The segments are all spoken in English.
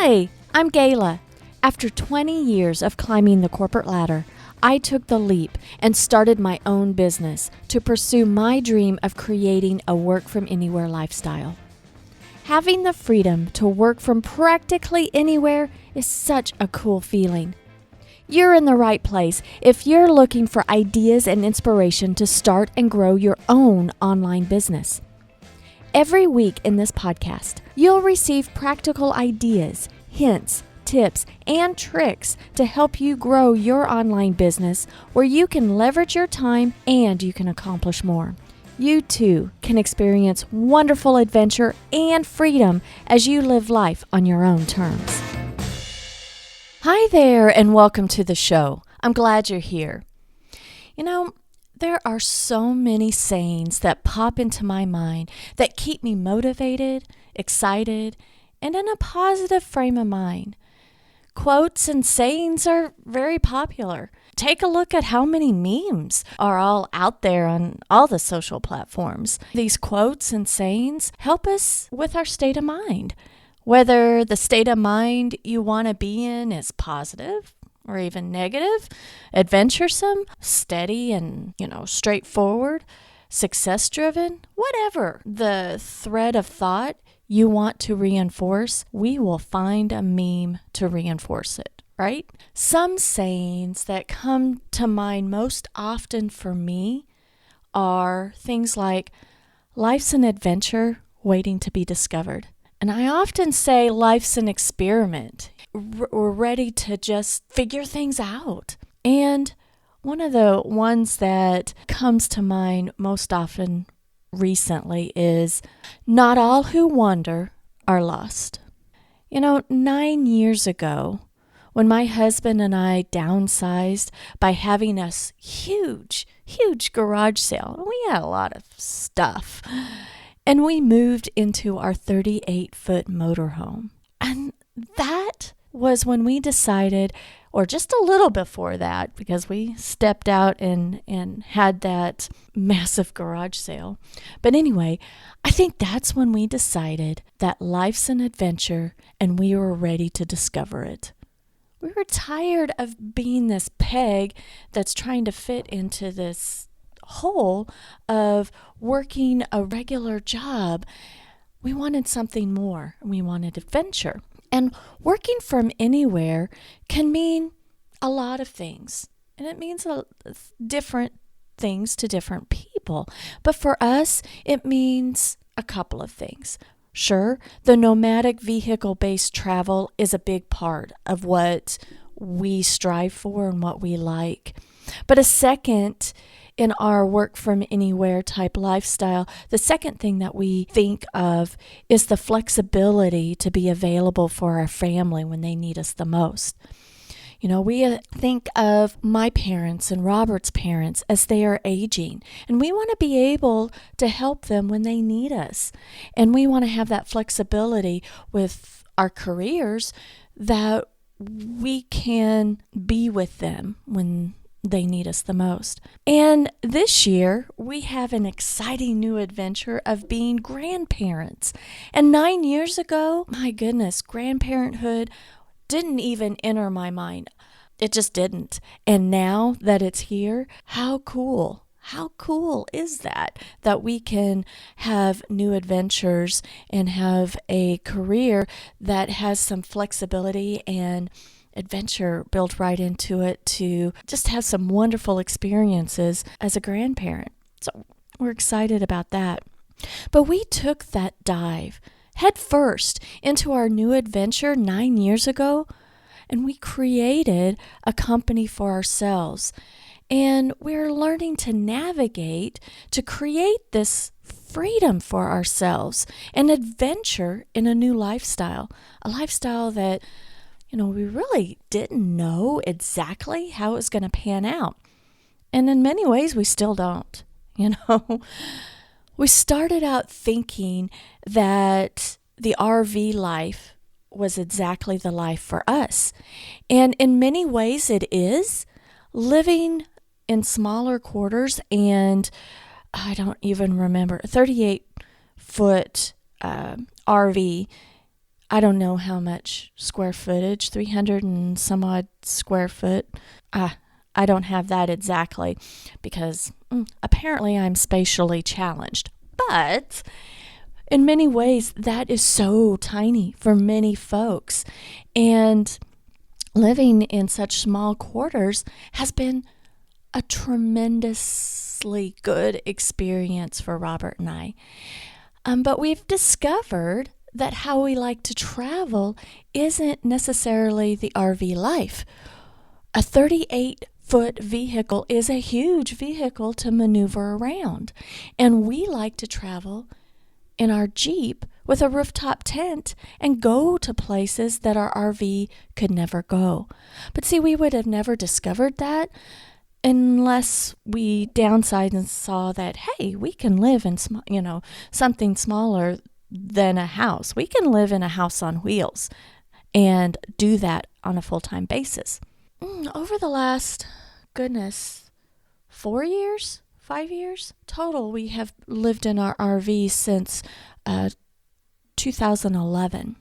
Hi, I'm Gayla. After 20 years of climbing the corporate ladder, I took the leap and started my own business to pursue my dream of creating a work-from-anywhere lifestyle. Having the freedom to work from practically anywhere is such a cool feeling. You're in the right place if you're looking for ideas and inspiration to start and grow your own online business. Every week in this podcast, you'll receive practical ideas, hints, tips, and tricks to help you grow your online business where you can leverage your time and you can accomplish more. You too can experience wonderful adventure and freedom as you live life on your own terms. Hi there and welcome to the show. I'm glad you're here. There are so many sayings that pop into my mind that keep me motivated, excited, and in a positive frame of mind. Quotes and sayings are very popular. Take a look at how many memes are all out there on all the social platforms. These quotes and sayings help us with our state of mind. Whether the state of mind you want to be in is positive or even negative, adventuresome, steady and, straightforward, success-driven, whatever the thread of thought you want to reinforce, we will find a meme to reinforce it, right? Some sayings that come to mind most often for me are things like, life's an adventure waiting to be discovered. And I often say life's an experiment. We're ready to just figure things out. And one of the ones that comes to mind most often recently is, not all who wander are lost. 9 years ago, when my husband and I downsized by having a huge garage sale, we had a lot of stuff. And we moved into our 38-foot motorhome. And that was when we decided, or just a little before that, because we stepped out and had that massive garage sale. But anyway, I think that's when we decided that life's an adventure and we were ready to discover it. We were tired of being this peg that's trying to fit into this hole of working a regular job. We wanted something more. We wanted adventure. And working from anywhere can mean a lot of things. And it means different things to different people. But for us, it means a couple of things. Sure, the nomadic vehicle-based travel is a big part of what we strive for and what we like. But a second, in our work from anywhere type lifestyle, the second thing that we think of is the flexibility to be available for our family when they need us the most. We think of my parents and Robert's parents as they are aging, and we want to be able to help them when they need us. And we want to have that flexibility with our careers that we can be with them when they need us the most. And this year, we have an exciting new adventure of being grandparents. And 9 years ago, my goodness, grandparenthood didn't even enter my mind. It just didn't. And now that it's here, how cool. How cool is that we can have new adventures and have a career that has some flexibility and adventure built right into it to just have some wonderful experiences as a grandparent. So we're excited about that. But we took that dive head first into our new adventure 9 years ago, and we created a company for ourselves. And we're learning to navigate to create this freedom for ourselves, an adventure in a new lifestyle, a lifestyle that we really didn't know exactly how it was going to pan out. And in many ways, we still don't. We started out thinking that the RV life was exactly the life for us. And in many ways, it is. Living in smaller quarters and I don't even remember, 38-foot RV I don't know how much square footage, 300 and some odd square foot. I don't have that exactly because apparently I'm spatially challenged. But in many ways, that is so tiny for many folks. And living in such small quarters has been a tremendously good experience for Robert and I. But we've discovered that how we like to travel isn't necessarily the RV life. A 38-foot vehicle is a huge vehicle to maneuver around. And we like to travel in our Jeep with a rooftop tent and go to places that our RV could never go. But see, we would have never discovered that unless we downsized and saw that, hey, we can live in something smaller than a house. We can live in a house on wheels and do that on a full-time basis. Over the last, 4 years, 5 years total, we have lived in our RV since 2011.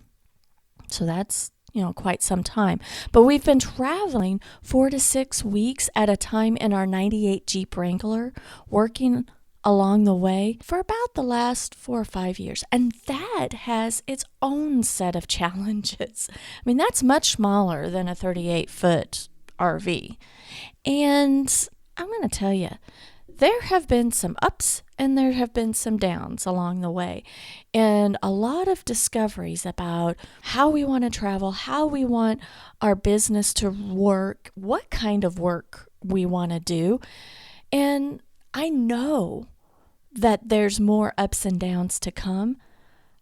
So that's quite some time. But we've been traveling 4 to 6 weeks at a time in our 98 Jeep Wrangler, working along the way for about the last 4 or 5 years. And that has its own set of challenges. I mean, that's much smaller than a 38-foot RV. And I'm going to tell you, there have been some ups and there have been some downs along the way, and a lot of discoveries about how we want to travel, how we want our business to work, what kind of work we want to do. And I know that there's more ups and downs to come,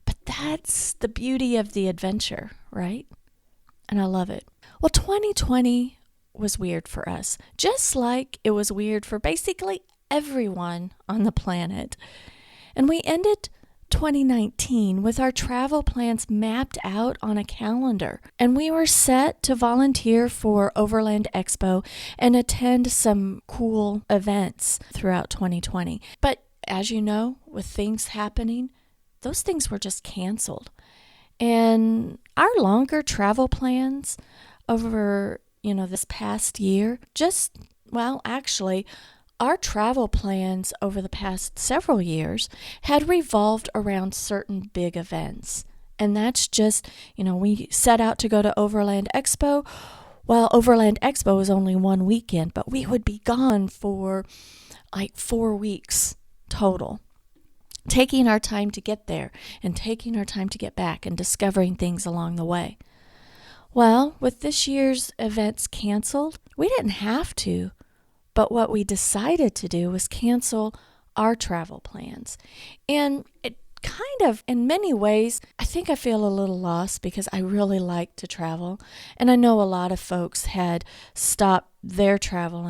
but that's the beauty of the adventure, right? And I love it. Well, 2020 was weird for us, just like it was weird for basically everyone on the planet. And we ended 2019 with our travel plans mapped out on a calendar. And we were set to volunteer for Overland Expo and attend some cool events throughout 2020. But as you know, with things happening, those things were just canceled. And our longer travel plans over, this past year, our travel plans over the past several years had revolved around certain big events. And that's just, we set out to go to Overland Expo. Well, Overland Expo was only one weekend, but we would be gone for like 4 weeks total, taking our time to get there and taking our time to get back and discovering things along the way. Well, with this year's events canceled, we didn't have to. But what we decided to do was cancel our travel plans. And it kind of, in many ways, I think I feel a little lost because I really like to travel. And I know a lot of folks had stopped their travel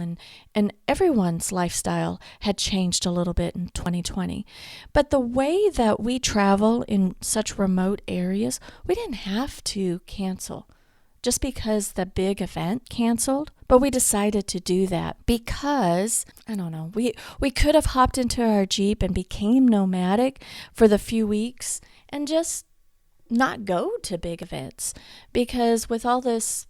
and everyone's lifestyle had changed a little bit in 2020. But the way that we travel in such remote areas, we didn't have to cancel just because the big event canceled. But we decided to do that because, we could have hopped into our Jeep and became nomadic for the few weeks and just not go to big events. Because with all this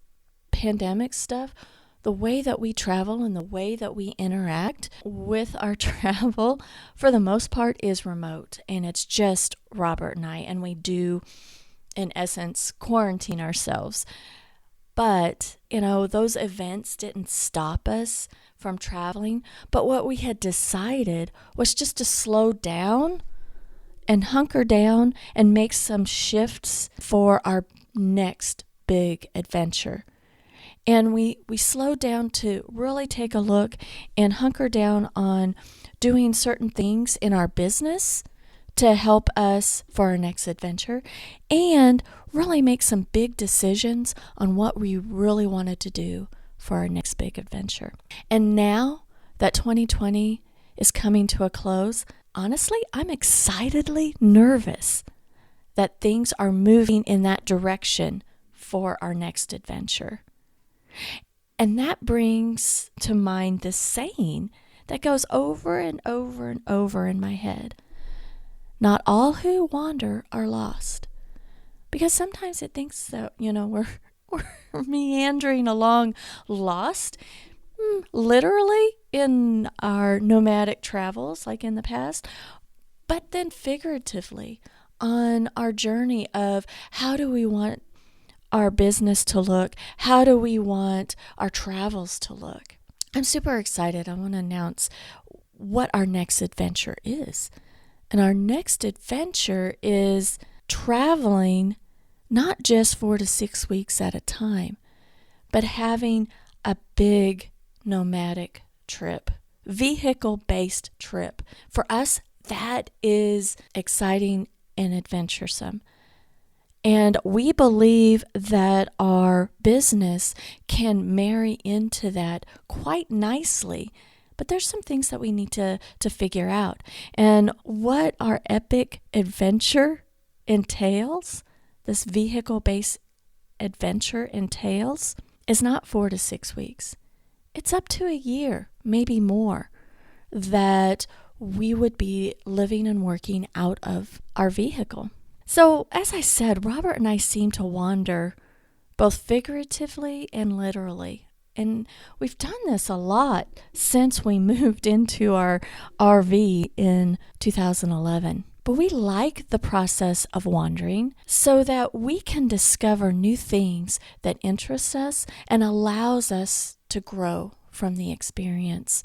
pandemic stuff, the way that we travel and the way that we interact with our travel, for the most part, is remote. And it's just Robert and I, and we do, in essence, quarantine ourselves. But, those events didn't stop us from traveling. But what we had decided was just to slow down and hunker down and make some shifts for our next big adventure. And we slowed down to really take a look and hunker down on doing certain things in our business to help us for our next adventure, and really make some big decisions on what we really wanted to do for our next big adventure. And now that 2020 is coming to a close, honestly, I'm excitedly nervous that things are moving in that direction for our next adventure. And that brings to mind this saying that goes over and over and over in my head. Not all who wander are lost, Because sometimes it thinks that, we're meandering along lost, literally in our nomadic travels like in the past, but then figuratively on our journey of how do we want our business to look? How do we want our travels to look? I'm super excited. I want to announce what our next adventure is. And our next adventure is traveling not just 4 to 6 weeks at a time, but having a big nomadic trip, vehicle-based trip. For us, that is exciting and adventuresome. And we believe that our business can marry into that quite nicely. But there's some things that we need to figure out. And what our epic adventure entails, this vehicle-based adventure entails, is not 4 to 6 weeks. It's up to a year, maybe more, that we would be living and working out of our vehicle. So, as I said, Robert and I seem to wander both figuratively and literally. And we've done this a lot since we moved into our RV in 2011. But we like the process of wandering so that we can discover new things that interest us and allows us to grow from the experience.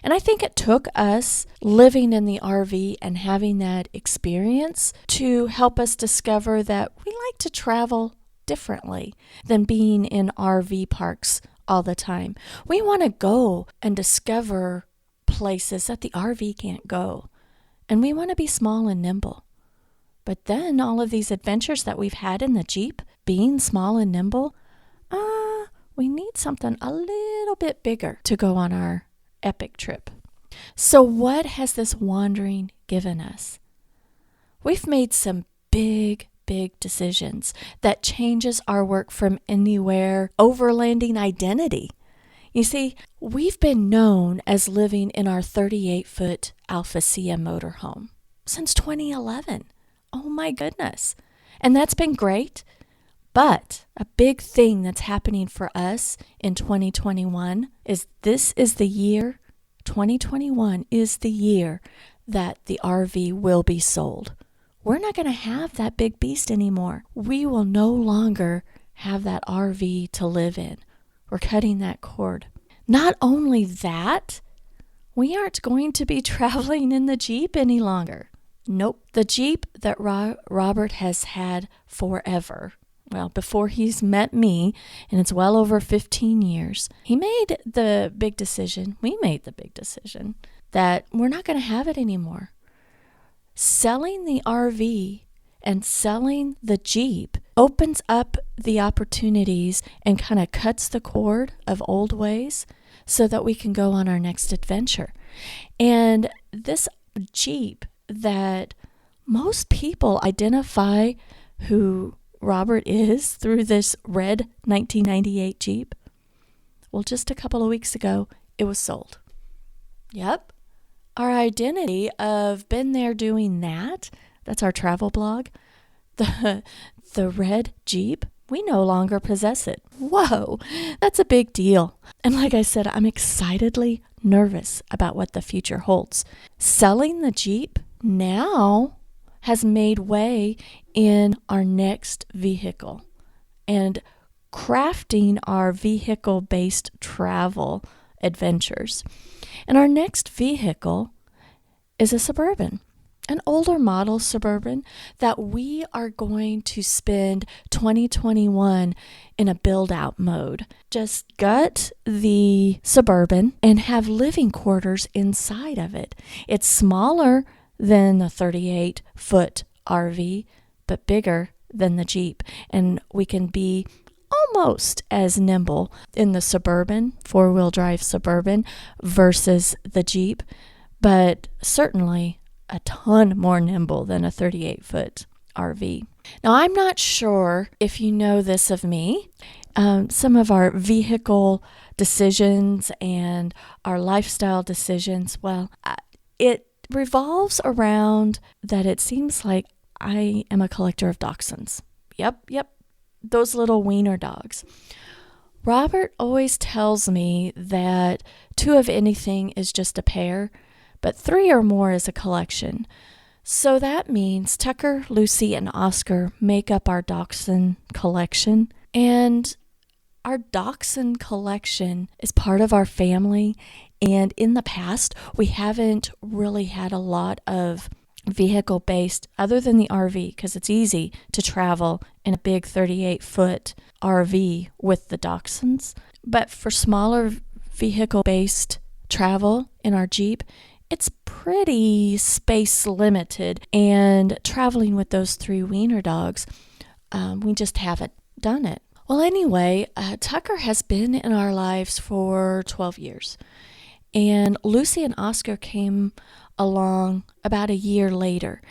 And I think it took us living in the RV and having that experience to help us discover that we like to travel differently than being in RV parks all the time. We want to go and discover places that the RV can't go. And we want to be small and nimble. But then all of these adventures that we've had in the Jeep, being small and nimble, we need something a little bit bigger to go on our epic trip. So what has this wandering given us? We've made some big decisions that changes our work from anywhere overlanding identity. You see, we've been known as living in our 38-foot Alpha Sia motorhome since 2011. Oh my goodness. And that's been great. But a big thing that's happening for us in 2021 is this is the year, 2021 is the year that the RV will be sold. We're not going to have that big beast anymore. We will no longer have that RV to live in. We're cutting that cord. Not only that, we aren't going to be traveling in the Jeep any longer. Nope. The Jeep that Robert has had forever, well, before he's met me, and it's well over 15 years, we made the big decision that we're not going to have it anymore. Selling the RV and selling the Jeep opens up the opportunities and kind of cuts the cord of old ways so that we can go on our next adventure. And this Jeep that most people identify who Robert is through this red 1998 Jeep, well, just a couple of weeks ago, it was sold. Yep. Our identity of been there doing that's our travel blog, the red Jeep, we no longer possess it. Whoa, that's a big deal. And like I said, I'm excitedly nervous about what the future holds. Selling the Jeep now has made way in our next vehicle and crafting our vehicle-based travel adventures. And our next vehicle is a Suburban, an older model Suburban that we are going to spend 2021 in a build-out mode. Just gut the Suburban and have living quarters inside of it. It's smaller than the 38-foot RV, but bigger than the Jeep. And we can be almost as nimble in the Suburban, four-wheel drive Suburban versus the Jeep, but certainly a ton more nimble than a 38-foot RV. Now, I'm not sure if you know this of me. Some of our vehicle decisions and our lifestyle decisions, well, it revolves around that it seems like I am a collector of dachshunds. Yep, those little wiener dogs. Robert always tells me that 2 of anything is just a pair, but 3 or more is a collection. So that means Tucker, Lucy, and Oscar make up our dachshund collection. And our dachshund collection is part of our family. And in the past, we haven't really had a lot of vehicle-based, other than the RV, because it's easy to travel in a big 38-foot RV with the dachshunds. But for smaller vehicle-based travel in our Jeep, it's pretty space limited. And traveling with those 3 wiener dogs, we just haven't done it. Well, anyway, Tucker has been in our lives for 12 years. And Lucy and Oscar came along about a year later.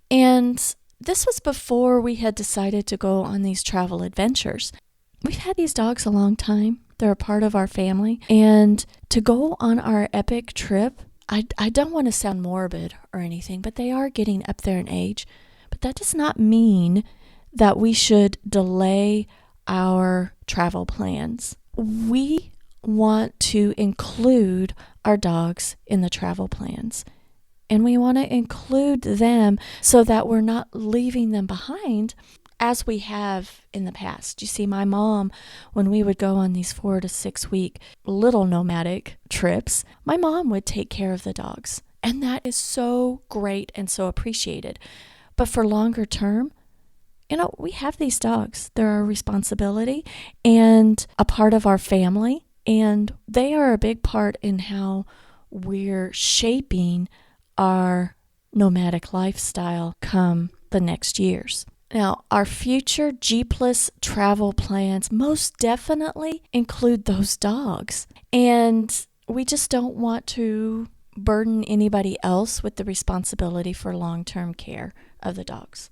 And this was before we had decided to go on these travel adventures. We've had these dogs a long time. They're a part of our family. And to go on our epic trip, I don't want to sound morbid or anything, but they are getting up there in age. But that does not mean that we should delay our travel plans. We want to include our dogs in the travel plans. And we want to include them so that we're not leaving them behind as we have in the past. You see, my mom, when we would go on these 4 to 6 week little nomadic trips, my mom would take care of the dogs. And that is so great and so appreciated. But for longer term, we have these dogs. They're our responsibility and a part of our family. And they are a big part in how we're shaping our nomadic lifestyle come the next years. Now, our future Jeepless travel plans most definitely include those dogs. And we just don't want to burden anybody else with the responsibility for long-term care of the dogs.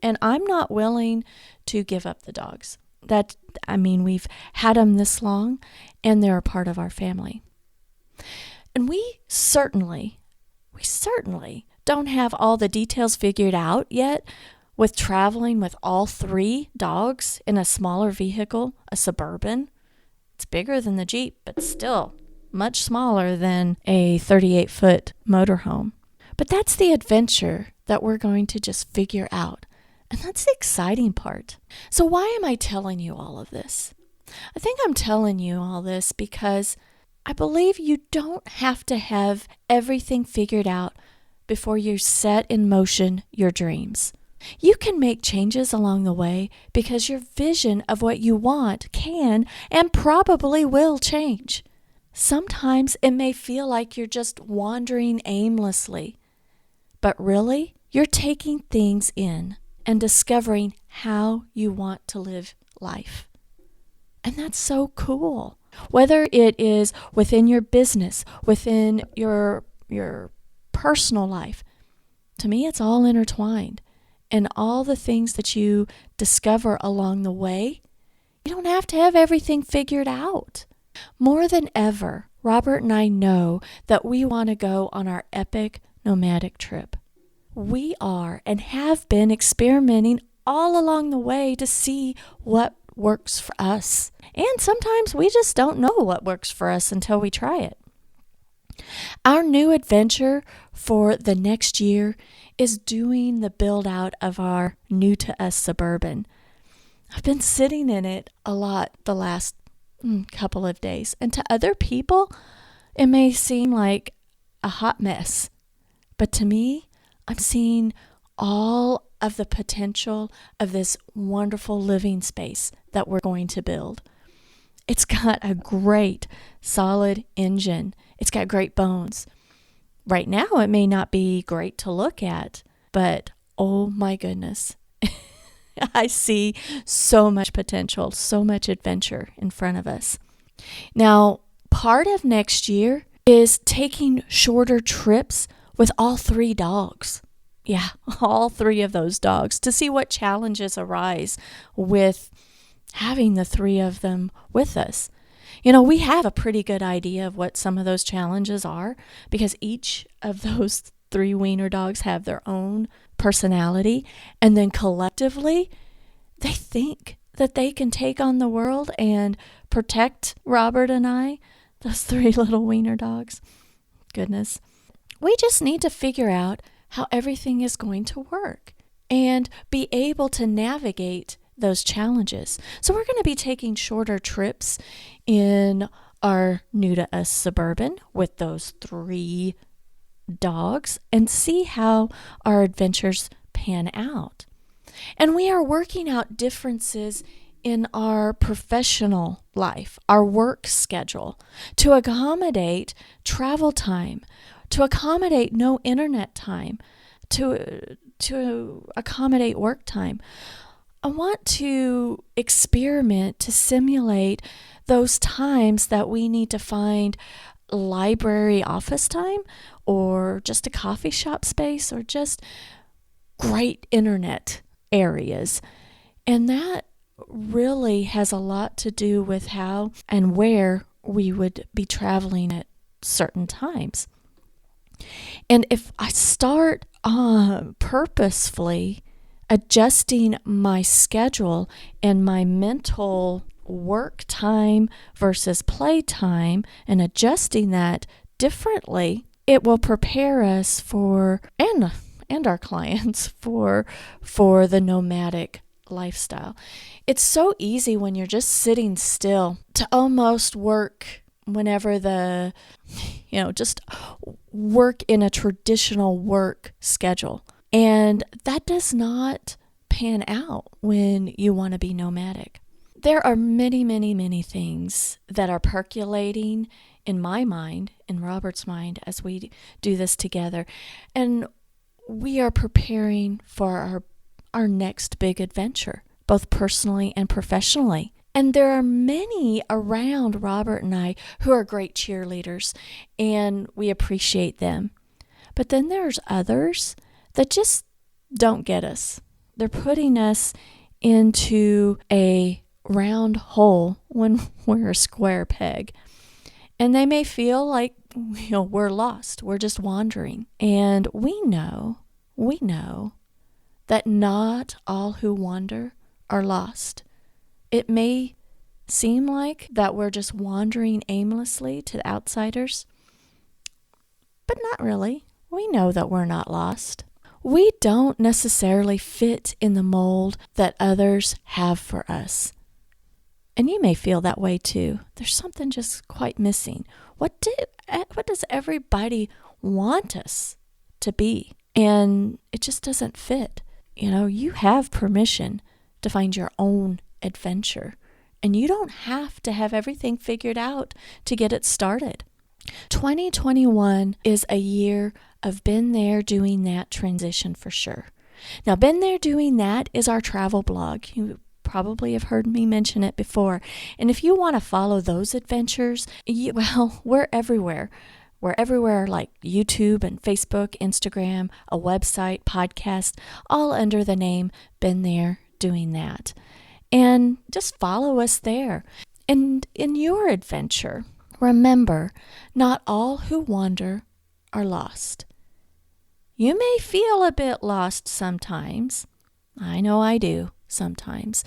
And I'm not willing to give up the dogs. We've had them this long, and they're a part of our family. And we certainly don't have all the details figured out yet with traveling with all 3 dogs in a smaller vehicle, a Suburban. It's bigger than the Jeep, but still much smaller than a 38-foot motorhome. But that's the adventure that we're going to just figure out. And that's the exciting part. So why am I telling you all of this? I think I'm telling you all this because I believe you don't have to have everything figured out before you set in motion your dreams. You can make changes along the way because your vision of what you want can and probably will change. Sometimes it may feel like you're just wandering aimlessly, but really, you're taking things in and discovering how you want to live life. And that's so cool. Whether it is within your business, within your personal life, to me it's all intertwined. And all the things that you discover along the way, you don't have to have everything figured out. More than ever, Robert and I know that we want to go on our epic nomadic trip. We are and have been experimenting all along the way to see what works for us. And sometimes we just don't know what works for us until we try it. Our new adventure for the next year is doing the build out of our new to us Suburban. I've been sitting in it a lot the last couple of days. And to other people, it may seem like a hot mess. But to me, I'm seeing all of the potential of this wonderful living space that we're going to build. It's got a great solid engine. It's got great bones. Right now, it may not be great to look at, but oh my goodness. I see so much potential, so much adventure in front of us. Now, part of next year is taking shorter trips with all 3 dogs. Yeah, all 3 of those dogs to see what challenges arise with having the 3 of them with us. We have a pretty good idea of what some of those challenges are because each of those three wiener dogs have their own personality, and then collectively they think that they can take on the world and protect Robert and I, those three little wiener dogs. Goodness. We just need to figure out how everything is going to work and be able to navigate those challenges. So we're going to be taking shorter trips in our new to us Suburban with those three dogs and see how our adventures pan out. And we are working out differences in our professional life, our work schedule, to accommodate travel time, to accommodate no internet time, to accommodate work time. I want to experiment to simulate those times that we need to find library office time or just a coffee shop space or just great internet areas. And that really has a lot to do with how and where we would be traveling at certain times. And if I start purposefully adjusting my schedule and my mental work time versus play time and adjusting that differently, it will prepare us for and our clients for the nomadic lifestyle. It's so easy when you're just sitting still to almost work whenever just work in a traditional work schedule. And that does not pan out when you want to be nomadic. There are many, many, many things that are percolating in my mind, in Robert's mind, as we do this together. And we are preparing for our next big adventure, both personally and professionally. And there are many around Robert and I who are great cheerleaders, and we appreciate them. But then there's others that just don't get us. They're putting us into a round hole when we're a square peg. And they may feel like, we're lost. We're just wandering. And we know that not all who wander are lost. It may seem like that we're just wandering aimlessly to outsiders, but not really. We know that we're not lost. We don't necessarily fit in the mold that others have for us. And you may feel that way too. There's something just quite missing. What does everybody want us to be? And it just doesn't fit. You have permission to find your own adventure. And you don't have to have everything figured out to get it started. 2021 is a year of been there, doing that transition for sure. Now, been there, doing that is our travel blog. You probably have heard me mention it before. And if you want to follow those adventures, we're everywhere. We're everywhere like YouTube and Facebook, Instagram, a website, podcast, all under the name Been There, Doing That. And just follow us there. And in your adventure, remember, not all who wander are lost. You may feel a bit lost sometimes. I know I do sometimes.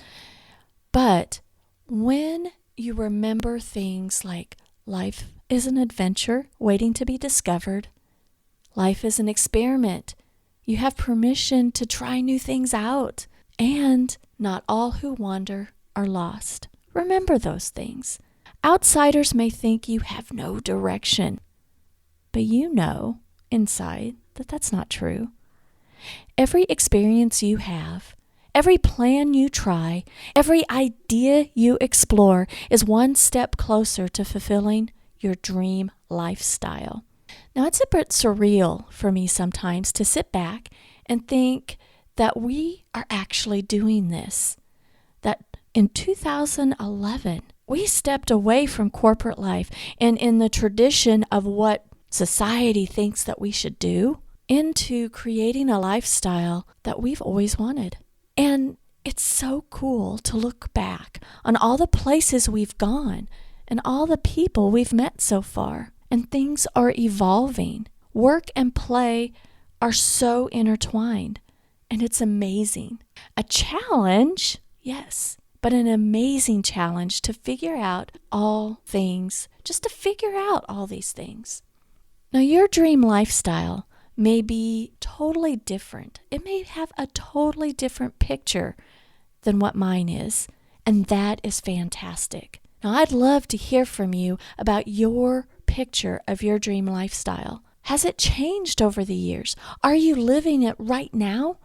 But when you remember things like life is an adventure waiting to be discovered, life is an experiment, you have permission to try new things out, and not all who wander are lost. Remember those things. Outsiders may think you have no direction, but you know inside that that's not true. Every experience you have, every plan you try, every idea you explore is one step closer to fulfilling your dream lifestyle. Now, it's a bit surreal for me sometimes to sit back and think that we are actually doing this. That in 2011, we stepped away from corporate life and in the tradition of what society thinks that we should do into creating a lifestyle that we've always wanted. And it's so cool to look back on all the places we've gone and all the people we've met so far. And things are evolving. Work and play are so intertwined, and it's amazing. A challenge, yes, but an amazing challenge to figure out all things, just to figure out all these things. Now, your dream lifestyle may be totally different. It may have a totally different picture than what mine is, and that is fantastic. Now, I'd love to hear from you about your picture of your dream lifestyle. Has it changed over the years? Are you living it right now?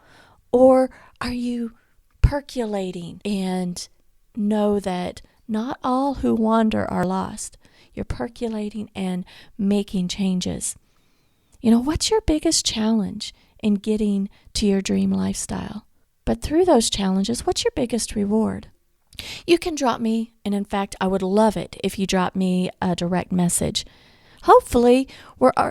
Or are you percolating and know that not all who wander are lost? You're percolating and making changes. What's your biggest challenge in getting to your dream lifestyle? But through those challenges, what's your biggest reward? You can drop me, and in fact, I would love it if you drop me a direct message. Hopefully,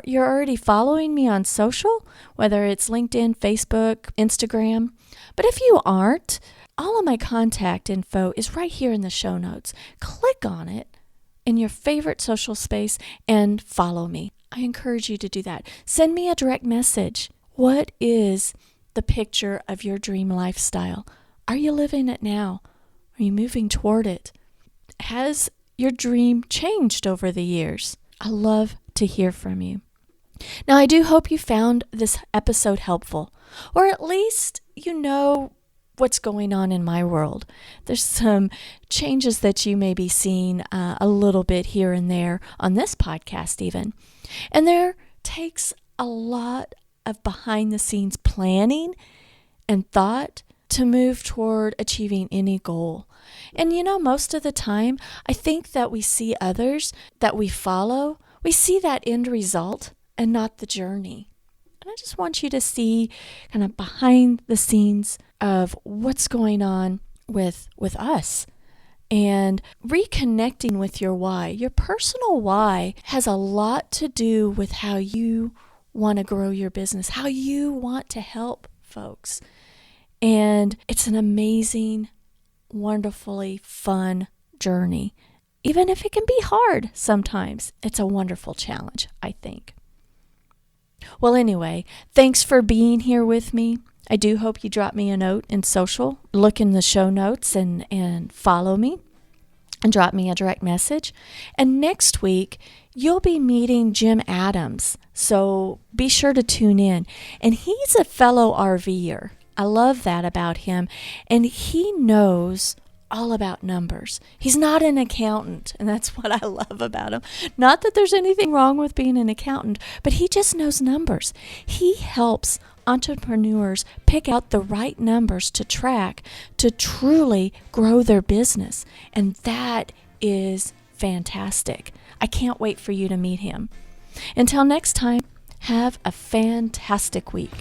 you're already following me on social, whether it's LinkedIn, Facebook, Instagram. But if you aren't, all of my contact info is right here in the show notes. Click on it in your favorite social space and follow me. I encourage you to do that. Send me a direct message. What is the picture of your dream lifestyle? Are you living it now? Are you moving toward it? Has your dream changed over the years? I love to hear from you. Now, I do hope you found this episode helpful, or at least you know what's going on in my world. There's some changes that you may be seeing a little bit here and there on this podcast even. And there takes a lot of behind the scenes planning and thought to move toward achieving any goal. And most of the time, I think that we see others that we follow, we see that end result and not the journey. And I just want you to see kind of behind the scenes of what's going on with us and reconnecting with your why. Your personal why has a lot to do with how you want to grow your business, how you want to help folks. And it's an amazing, wonderfully fun journey. Even if it can be hard sometimes, it's a wonderful challenge, I think. Well, anyway, thanks for being here with me. I do hope you drop me a note in social. Look in the show notes and follow me and drop me a direct message. And next week, you'll be meeting Jim Adams. So be sure to tune in. And he's a fellow RVer. I love that about him. And he knows all about numbers. He's not an accountant, and that's what I love about him. Not that there's anything wrong with being an accountant, but he just knows numbers. He helps entrepreneurs pick out the right numbers to track to truly grow their business. And that is fantastic. I can't wait for you to meet him. Until next time, have a fantastic week.